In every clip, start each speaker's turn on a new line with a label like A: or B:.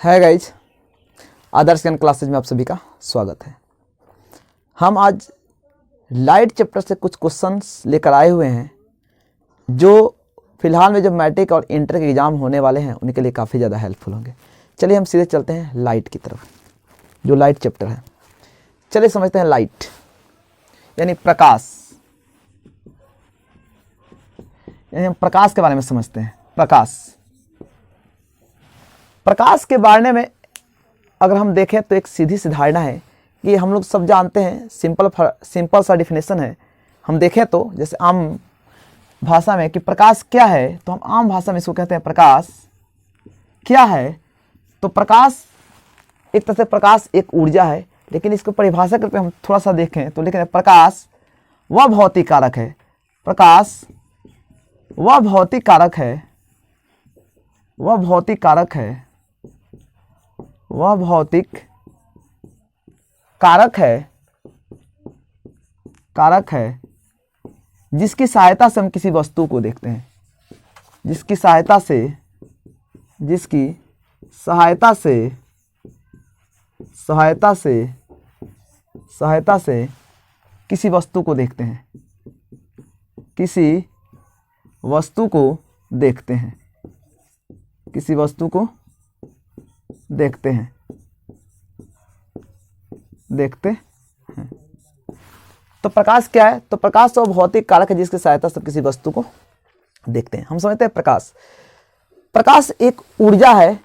A: है गाइज, आदर्श ज्ञान क्लासेज में आप सभी का स्वागत है। हम आज लाइट चैप्टर से कुछ क्वेश्चंस लेकर आए हुए हैं जो फिलहाल में जब मैट्रिक और इंटर के एग्ज़ाम होने वाले हैं उनके लिए काफ़ी ज़्यादा हेल्पफुल होंगे। चलिए हम सीधे चलते हैं लाइट की तरफ, जो लाइट चैप्टर है। चलिए समझते हैं लाइट यानी प्रकाश, यानी हम प्रकाश के बारे में समझते हैं। प्रकाश के बारे में अगर हम देखें तो एक सीधी सी धारणा है कि हम लोग सब जानते हैं, सिंपल सा डिफिनेशन है। हम देखें तो जैसे आम भाषा में कि प्रकाश क्या है, तो हम आम भाषा में इसको कहते हैं प्रकाश क्या है। तो प्रकाश एक तरह से प्रकाश एक ऊर्जा है, लेकिन इसको परिभाषा करके हम थोड़ा सा देखें तो लिखें प्रकाश वह भौतिक कारक है। प्रकाश वह भौतिक कारक है, वह भौतिक कारक है, वह भौतिक कारक है जिसकी सहायता से हम किसी वस्तु को देखते हैं, जिसकी सहायता से किसी वस्तु को देखते हैं, किसी वस्तु को देखते हैं, किसी वस्तु को देखते हैं। तो प्रकाश क्या है? तो प्रकाश तो भौतिक कारक है जिसकी सहायता से किसी वस्तु को देखते हैं। हम समझते हैं प्रकाश एक ऊर्जा है।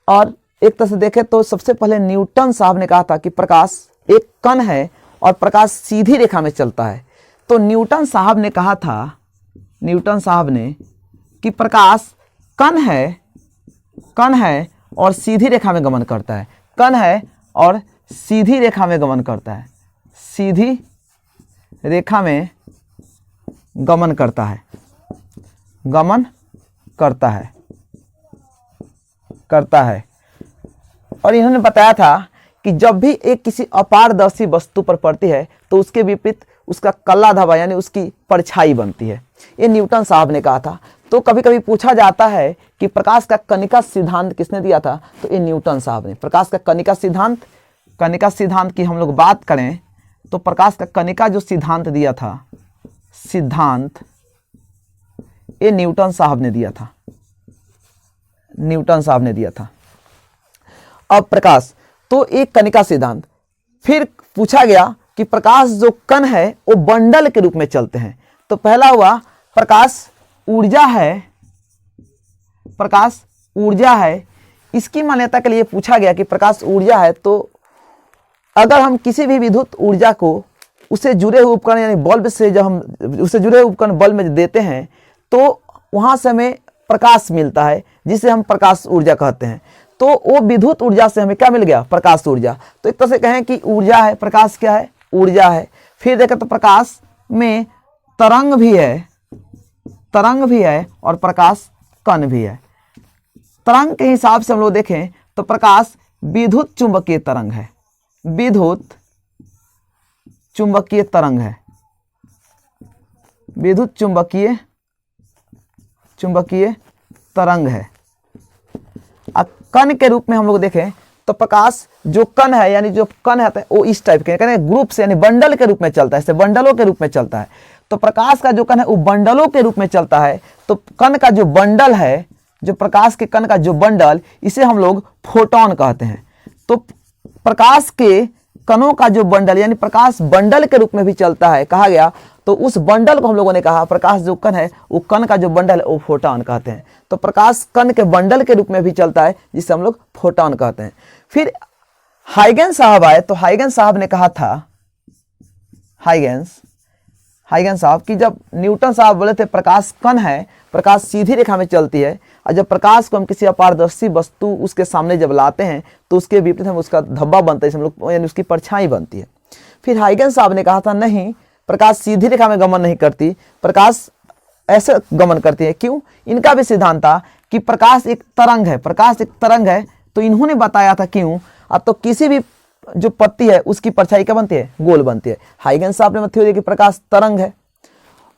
A: और एक तरह से देखें तो सबसे पहले न्यूटन साहब ने कहा था कि प्रकाश एक कण है और प्रकाश सीधी रेखा में चलता है। तो न्यूटन साहब ने कहा था, कि प्रकाश कण है और सीधी रेखा में गमन करता है। कण है और सीधी रेखा में गमन करता है, सीधी रेखा में गमन करता है। और इन्होंने बताया था कि जब भी एक किसी अपारदर्शी वस्तु पर पड़ती है तो उसके विपरीत उसका कल्ला धब्बा यानी उसकी परछाई बनती है। ये न्यूटन साहब ने कहा था। तो कभी कभी पूछा जाता है कि प्रकाश का कणिका सिद्धांत किसने दिया था? तो ये न्यूटन साहब ने। प्रकाश का कणिका सिद्धांत की हम लोग बात करें तो प्रकाश का कणिका जो सिद्धांत दिया था, ये न्यूटन साहब ने दिया था। अब प्रकाश तो एक कणिका सिद्धांत। फिर पूछा गया कि प्रकाश जो कण है वो बंडल के रूप में चलते हैं। तो पहला हुआ प्रकाश ऊर्जा है। इसकी मान्यता के लिए पूछा गया कि प्रकाश ऊर्जा है, तो अगर हम किसी भी विद्युत ऊर्जा को उसे जुड़े हुए उपकरण यानी बल्ब से जब हम उसे जुड़े हुए उपकरण बल्ब में देते हैं तो वहां से हमें प्रकाश मिलता है, जिसे हम प्रकाश ऊर्जा कहते हैं। तो वो विद्युत ऊर्जा से हमें क्या मिल गया? प्रकाश ऊर्जा। तो एक तरह से कहें कि ऊर्जा है, प्रकाश क्या है? ऊर्जा है। फिर देखें तो प्रकाश में तरंग भी है और प्रकाश कण भी है। तरंग के हिसाब से हम लोग देखें तो प्रकाश विद्युत चुंबकीय तरंग है, विद्युत चुंबकीय तरंग है। अब कण के रूप में हम लोग देखें तो प्रकाश जो कण है यानी जो कण है वो इस टाइप के ग्रुप से यानी बंडल के रूप में चलता है, बंडलों के रूप में चलता है। तो प्रकाश का जो कण है वो बंडलों के रूप में चलता है। तो कण का जो बंडल है, जो प्रकाश के कण का जो बंडल, इसे हम लोग फोटोन कहते हैं। तो प्रकाश के कणों का जो बंडल यानी प्रकाश बंडल के रूप में भी चलता है कहा गया। तो उस बंडल को हम लोगों ने कहा प्रकाश जो कण है वो कण का जो बंडल है वो फोटोन कहते हैं। तो प्रकाश कण के बंडल के रूप में भी चलता है, जिसे हम लोग फोटोन कहते हैं। फिर हाइगेंस साहब आए तो हाइगेंस साहब ने कहा था, हाइगेंस साहब कि जब न्यूटन साहब बोले थे प्रकाश कण है, प्रकाश सीधी रेखा में चलती है, और जब प्रकाश को हम किसी अपारदर्शी वस्तु उसके सामने जब लाते हैं तो उसके विपरीत हम उसका धब्बा बनता है, हम लोग यानी उसकी परछाई बनती है। फिर हाइगेंस साहब ने कहा था नहीं, प्रकाश सीधी रेखा में गमन नहीं करती, प्रकाश ऐसे गमन करती है। क्यों? इनका भी सिद्धांत था कि प्रकाश एक तरंग है। तो इन्होंने बताया था क्यों। अब तो किसी भी जो पत्ती है उसकी परछाई क्या बनती है? गोल बनती है। हाइगेंस साहब ने थ्योरी कि प्रकाश तरंग है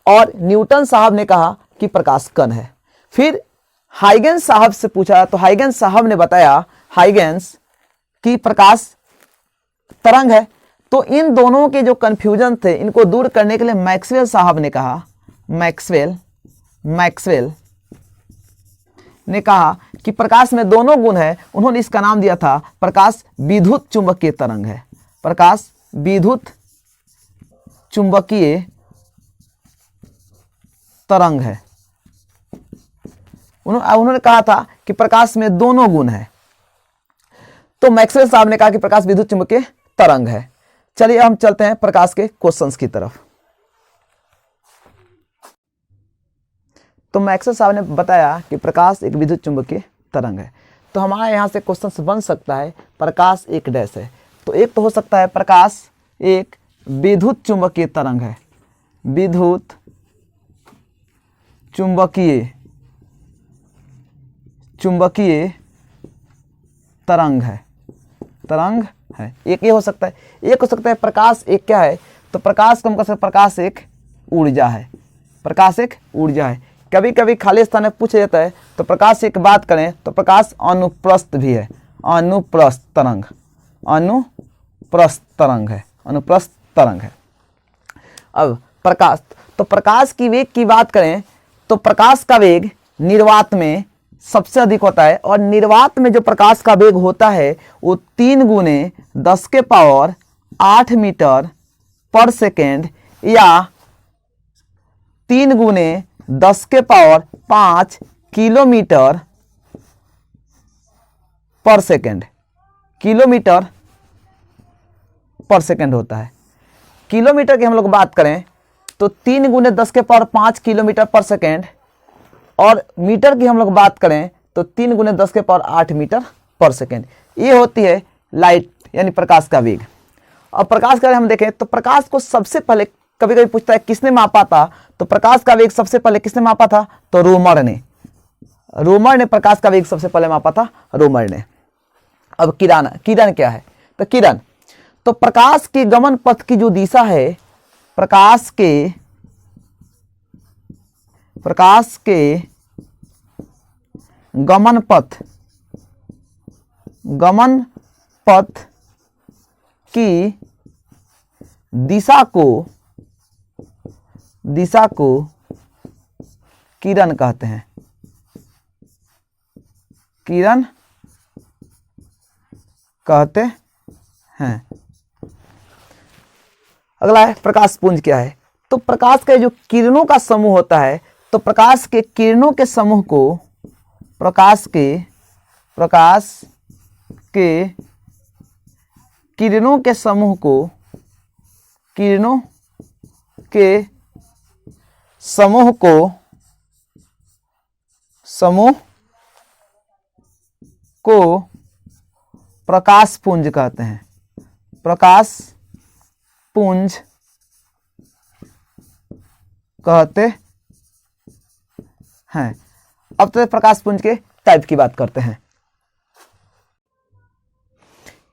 A: और न्यूटन साहब ने कहा कि प्रकाश कण है। फिर हाइगेंस साहब से पूछा तो हाइगेंस साहब ने बताया, हाइगेंस की प्रकाश तरंग है। तो इन दोनों के जो कंफ्यूजन थे इनको दूर करने के लिए मैक्सवेल साहब ने कहा, मैक्सवेल ने कहा कि प्रकाश में दोनों गुण है। उन्होंने इसका नाम दिया था प्रकाश विद्युत चुंबकीय तरंग है। प्रकाश विद्युत चुंबकीय तरंग है। उन्होंने कहा था कि प्रकाश में दोनों गुण है। तो मैक्सवेल साहब ने कहा कि प्रकाश विद्युत चुंबकीय तरंग है। चलिए हम चलते हैं प्रकाश के क्वेश्चंस की तरफ। तो मैक्सवेल साहब ने बताया कि प्रकाश एक विद्युत चुंबकीय तरंग है। तो हमारा यहाँ से क्वेश्चन बन सकता है प्रकाश एक डैश है। तो एक तो हो सकता है प्रकाश एक विद्युत चुंबकीय तरंग है, विद्युत चुंबकीय तरंग है, एक ये हो सकता है। एक हो सकता है प्रकाश एक क्या है, तो प्रकाश को हम कह सकते हैं प्रकाश एक ऊर्जा है, प्रकाश एक ऊर्जा है। कभी कभी खाली स्थान में पूछा जाता है तो प्रकाश एक बात करें तो प्रकाश अनुप्रस्थ भी है, अनुप्रस्थ तरंग है। अब प्रकाश, तो प्रकाश की वेग की बात करें तो प्रकाश का वेग निर्वात में सबसे अधिक होता है, और निर्वात में जो प्रकाश का वेग होता है वो 3 गुने 10⁸ मीटर पर सेकेंड या 3 गुने 10⁵ किलोमीटर पर सेकेंड होता है। किलोमीटर की हम लोग बात करें तो 3 गुने 10⁵ किलोमीटर पर सेकेंड, और मीटर की हम लोग बात करें तो 3 गुने 10⁸ मीटर पर सेकेंड। ये होती है लाइट यानी प्रकाश का वेग। और प्रकाश का हम देखें तो प्रकाश को सबसे पहले कभी कभी पूछता है किसने मापा था, तो प्रकाश का वेग सबसे पहले किसने मापा था, तो रोमर ने प्रकाश का वेग सबसे पहले मापा था, रोमर ने। अब किरण क्या है, तो किरण तो प्रकाश के गमन पथ की जो दिशा है, प्रकाश के गमन पथ की दिशा को किरण कहते हैं, किरण कहते हैं। अगला है प्रकाश पुंज क्या है, तो प्रकाश के जो किरणों का समूह होता है, तो प्रकाश के किरणों के समूह को किरणों के समूह को प्रकाश पुंज कहते हैं, प्रकाश पुंज कहते हैं। अब तो प्रकाश पुंज के टाइप की बात करते हैं।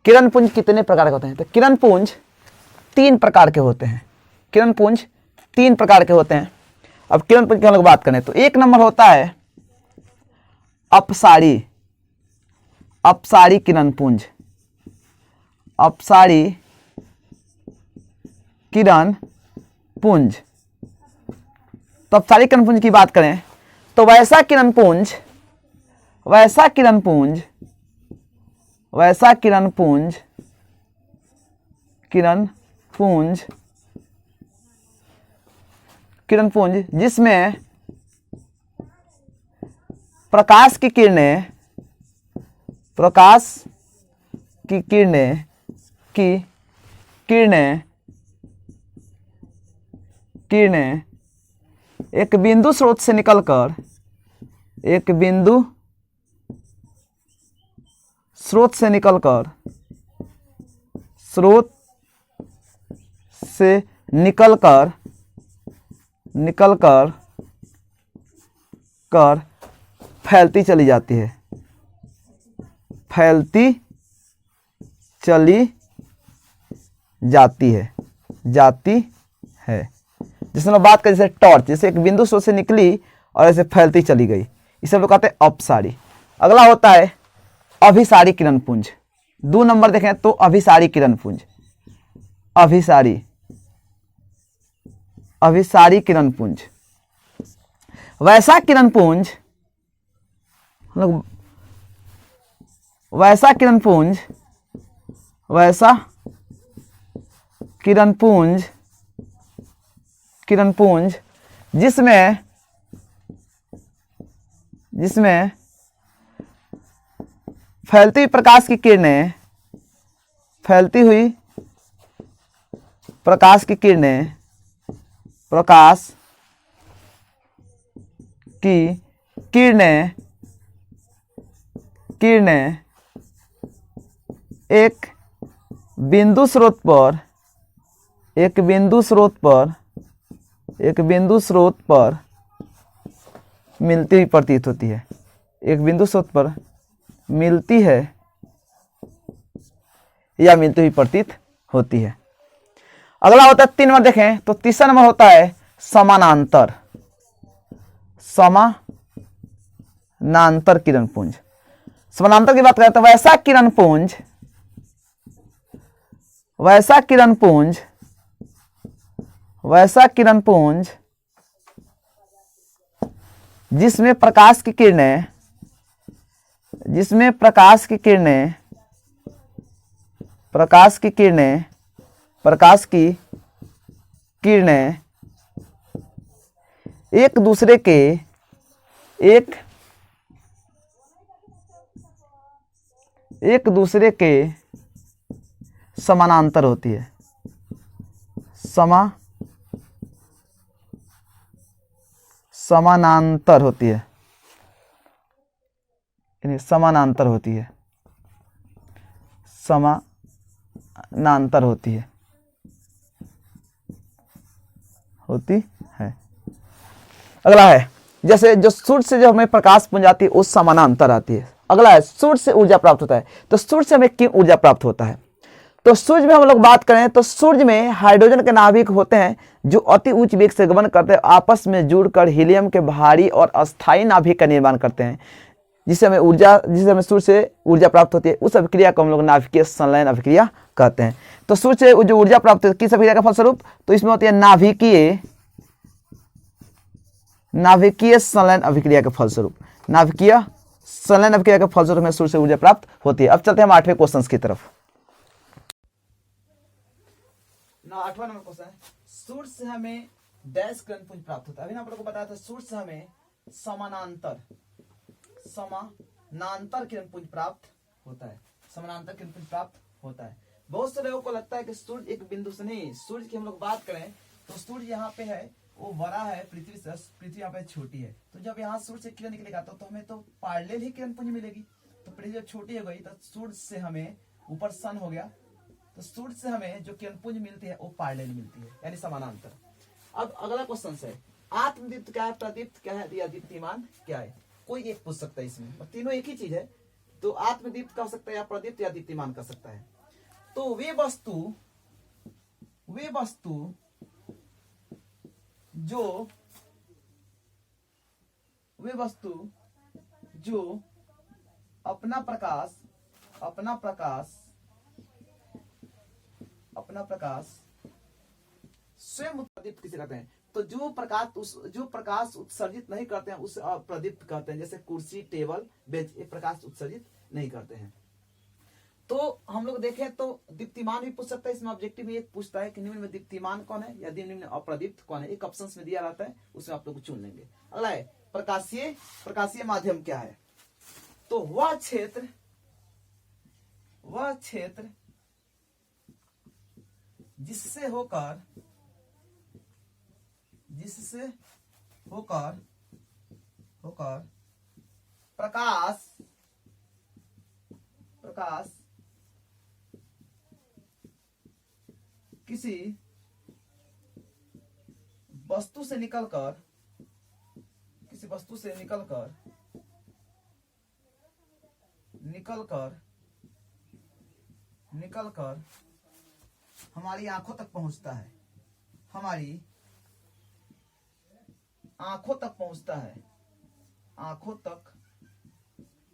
A: किरण पुंज कितने प्रकार के होते हैं, तो किरण पुंज 3 प्रकार के होते हैं, किरण पुंज 3 प्रकार के होते हैं। अब किरण पुंज की हम लोग बात करें तो 1 नंबर होता है अपसारी किरण पुंज, अपसारी किरण पुंज। तो अपसारी किरण पुंज की बात करें तो वैसा किरण पुंज जिसमें प्रकाश की किरणें एक बिंदु स्रोत से निकलकर फैलती चली जाती है। जिसमें हम बात करें जैसे टॉर्च, जैसे एक बिंदु स्रोत से निकली और ऐसे फैलती चली गई, इसे हम लोग कहते हैं अपसारी। अगला होता है अभिसारी किरण पुंज। 2 नंबर देखें तो अभिसारी किरण पुंज, अभिसारी किरण पुंज। वैसा किरण पुंज, वैसा किरण पुंज, वैसा किरण पुंज, किरण पुंज जिसमें फैलती हुई प्रकाश की किरणें, फैलती हुई प्रकाश की किरणें, प्रकाश की किरणें, किरणें एक बिंदु स्रोत पर, एक बिंदु स्रोत पर, एक बिंदु स्रोत पर मिलती हुई प्रतीत होती है, एक बिंदु स्रोत पर मिलती है या मिलती हुई प्रतीत होती है। अगला होता है 3 नंबर देखें तो तीसरा नंबर होता है समानांतर, समानांतर किरण पुंज। समानांतर की बात करें तो वैसा किरण पुंज, वैसा किरण पुंज, वैसा किरण पुंज जिसमें प्रकाश की किरणें, जिसमें प्रकाश की किरणें, प्रकाश की किरणें, प्रकाश की किरणें एक दूसरे के, एक दूसरे के समानांतर होती है, समानांतर होती है, समानांतर होती है, समानांतर होती है, होती है। अगला है जैसे जो सूर्य से जो हमें प्रकाश पुंज आती है वो समानांतर आती है। अगला है सूर्य से ऊर्जा प्राप्त होता है, तो सूर्य से हमें क्यों ऊर्जा प्राप्त होता है? तो सूर्य में हम लोग बात करें तो सूर्य में हाइड्रोजन के नाभिक होते हैं जो अति उच्च वेग से गमन करते हैं, आपस में जुड़कर हीलियम के भारी और अस्थायी नाभिक का निर्माण करते हैं, जिससे हमें ऊर्जा, जिससे हमें सूर्य से ऊर्जा प्राप्त होती है। उस अभिक्रिया को हम लोग नाभिकीय संलयन अभिक्रिया कहते हैं। तो सूर्य से जो ऊर्जा प्राप्त होती है किस अभिक्रिया के फलस्वरूप? तो इसमें होती है नाभिकीय संलयन अभिक्रिया के फलस्वरूप, नाभिकीय संलयन अभिक्रिया के फलस्वरूप हमें सूर्य से ऊर्जा प्राप्त होती है। अब चलते हैं हम 8वें क्वेश्चन की तरफ। 8वां नंबर क्वेश्चन है सूर्य से हमें डैश किरण पुंज प्राप्त होता है। अभी आप लोगों को बताया था सूर्य से हमें समानांतर किरण पुंज प्राप्त होता है, समानांतर किरण पुंज प्राप्त होता है। बहुत से लोगों को लगता है कि सूर्य एक बिंदु से नहीं, सूर्य की हम लोग बात करें तो सूर्य यहाँ पे है, वो बड़ा है पृथ्वी से, पृथ्वी यहाँ पे छोटी है। तो जब यहाँ सूर्य से किरण निकलेगा तो हमें तो पैरेलल ही किरण पुंज मिलेगी। तो पृथ्वी जब छोटी हो गई तो सूर्य से हमें ऊपर सन हो गया, तो सूर्य से हमें जो किरण पुंज मिलती है वो पैरेलल मिलती है, यानी समानांतर। अब अगला क्वेश्चन है आत्मदीप्त क्या है, प्रदीप्त क्या है या दीप्तिमान क्या है? कोई एक पूछ सकता है इसमें, और तीनों एक ही चीज है। तो आत्मदीप्त कह सकता है या प्रदीप्त या दीप्तिमान कह सकता है। तो वे वस्तु जो अपना प्रकाश स्वयं प्रदीप्त किसे कहते हैं? तो जो प्रकाश उत्सर्जित नहीं करते हैं उसे अप्रदीप्त कहते हैं। जैसे कुर्सी, टेबल, बेंच, ये प्रकाश उत्सर्जित नहीं करते हैं। तो हम लोग देखें तो दीप्तिमान भी पूछ सकता है। इसमें ऑब्जेक्टिव में एक पूछता है कि निम्न में दीप्तिमान कौन है या निम्न में अप्रदीप्त कौन है। एक ऑप्शंस में दिया रहता है, उसमें आप लोग चुन लेंगे। अगला है प्रकाशीय माध्यम क्या है? तो वह क्षेत्र जिससे होकर प्रकाश किसी वस्तु से निकलकर हमारी आंखों तक पहुंचता है, हमारी आंखों तक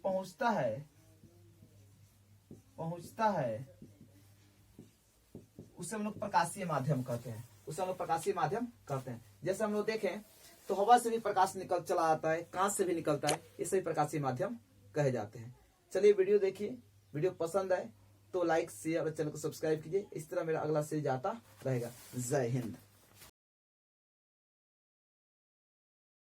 A: पहुंचता है, पहुंचता है उसे हम लोग प्रकाशीय माध्यम कहते हैं, उसे हम लोग प्रकाशीय माध्यम कहते हैं। जैसे हम लोग देखें तो हवा से भी प्रकाश निकल चला आता है, कांच से भी निकलता है, ये सभी प्रकाशीय माध्यम कहे जाते हैं। चलिए वीडियो देखिए, वीडियो पसंद आए तो लाइक शेयर और चैनल को सब्सक्राइब कीजिए। इस तरह मेरा अगला सीरीज आता रहेगा। जय हिंद।